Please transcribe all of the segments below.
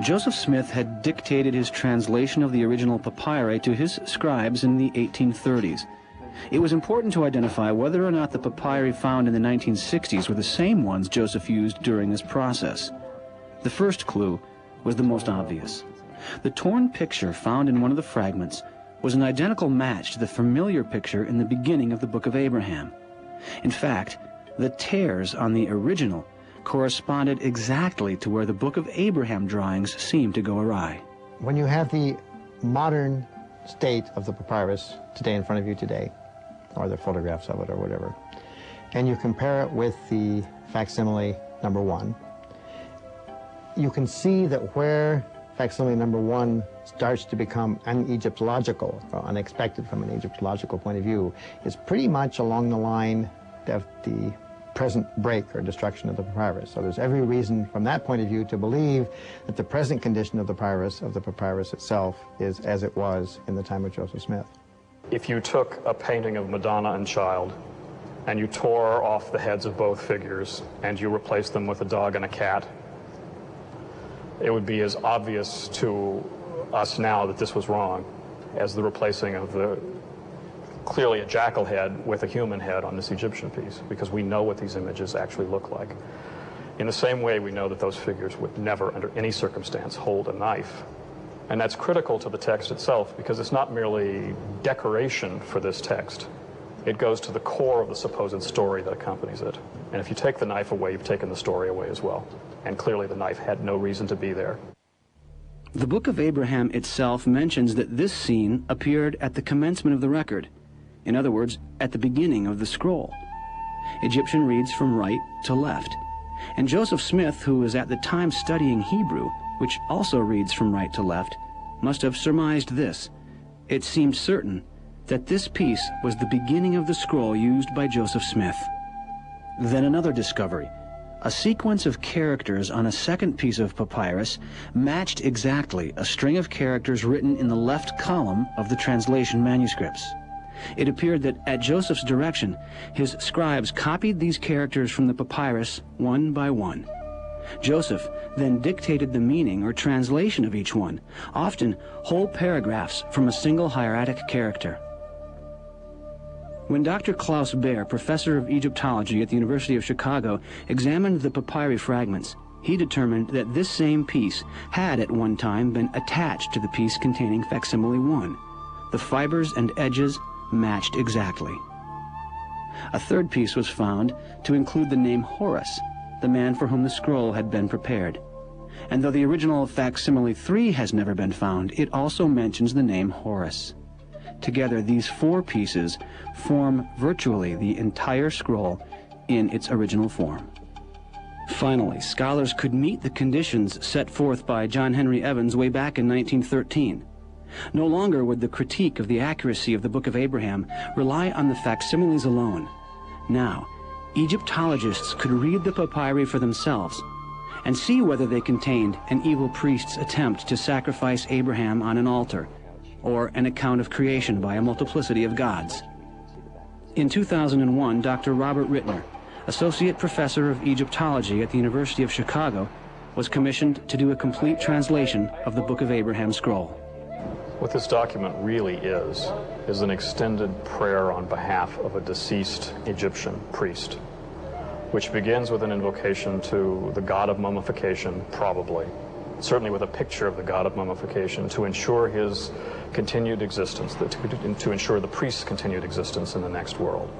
Joseph Smith had dictated his translation of the original papyri to his scribes in the 1830s. It was important to identify whether or not the papyri found in the 1960s were the same ones Joseph used during this process. The first clue was the most obvious. The torn picture found in one of the fragments was an identical match to the familiar picture in the beginning of the Book of Abraham. In fact, the tears on the original corresponded exactly to where the Book of Abraham drawings seemed to go awry. When you have the modern state of the papyrus today in front of you today, or the photographs of it or whatever, and you compare it with the facsimile number 1, you can see that where facsimile number 1 starts to become un-Egyptological, or unexpected from an Egyptological point of view, is pretty much along the line of the present break or destruction of the papyrus. So there's every reason from that point of view to believe that the present condition of the papyrus itself is as it was in the time of Joseph Smith. If you took a painting of Madonna and Child and you tore off the heads of both figures and you replaced them with a dog and a cat, it would be as obvious to us now that this was wrong as the replacing of the clearly a jackal head with a human head on this Egyptian piece, because we know what these images actually look like. In the same way, we know that those figures would never, under any circumstance, hold a knife. And that's critical to the text itself, because it's not merely decoration for this text. It goes to the core of the supposed story that accompanies it. And if you take the knife away, you've taken the story away as well. And clearly the knife had no reason to be there. The Book of Abraham itself mentions that this scene appeared at the commencement of the record. In other words, at the beginning of the scroll. Egyptian reads from right to left. And Joseph Smith, who was at the time studying Hebrew, which also reads from right to left, must have surmised this. It seemed certain that this piece was the beginning of the scroll used by Joseph Smith. Then another discovery. A sequence of characters on a second piece of papyrus matched exactly a string of characters written in the left column of the translation manuscripts. It appeared that at Joseph's direction, his scribes copied these characters from the papyrus one by one. Joseph then dictated the meaning or translation of each one, often whole paragraphs from a single hieratic character. When Dr. Klaus Baer, professor of Egyptology at the University of Chicago, examined the papyri fragments, he determined that this same piece had at one time been attached to the piece containing facsimile 1. The fibers and edges matched exactly. A third piece was found to include the name Horus, the man for whom the scroll had been prepared. And though the original facsimile 3 has never been found, it also mentions the name Horus. Together, these 4 pieces form virtually the entire scroll in its original form. Finally, scholars could meet the conditions set forth by John Henry Evans way back in 1913. No longer would the critique of the accuracy of the Book of Abraham rely on the facsimiles alone. Now, Egyptologists could read the papyri for themselves and see whether they contained an evil priest's attempt to sacrifice Abraham on an altar, or an account of creation by a multiplicity of gods. In 2001, Dr. Robert Rittner, Associate Professor of Egyptology at the University of Chicago, was commissioned to do a complete translation of the Book of Abraham scroll. What this document really is an extended prayer on behalf of a deceased Egyptian priest, which begins with an invocation to the god of mummification, probably, certainly with a picture of the god of mummification, to ensure his continued existence, to ensure the priest's continued existence in the next world.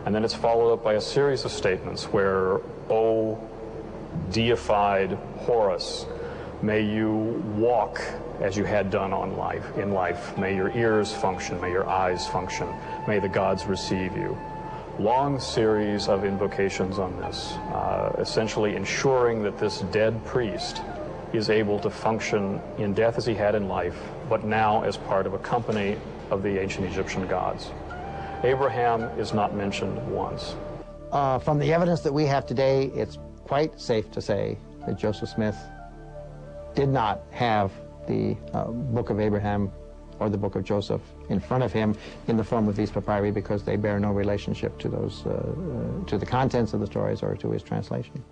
And then it's followed up by a series of statements where, O deified Horus, may you walk as you had done in life. May your ears function, may your eyes function, may the gods receive you. Long series of invocations on this, essentially ensuring that this dead priest is able to function in death as he had in life, but now as part of a company of the ancient Egyptian gods. Abraham is not mentioned once. From the evidence that we have today, it's quite safe to say that Joseph Smith did not have the Book of Abraham or the Book of Joseph in front of him in the form of these papyri, because they bear no relationship to those, to the contents of the stories or to his translation.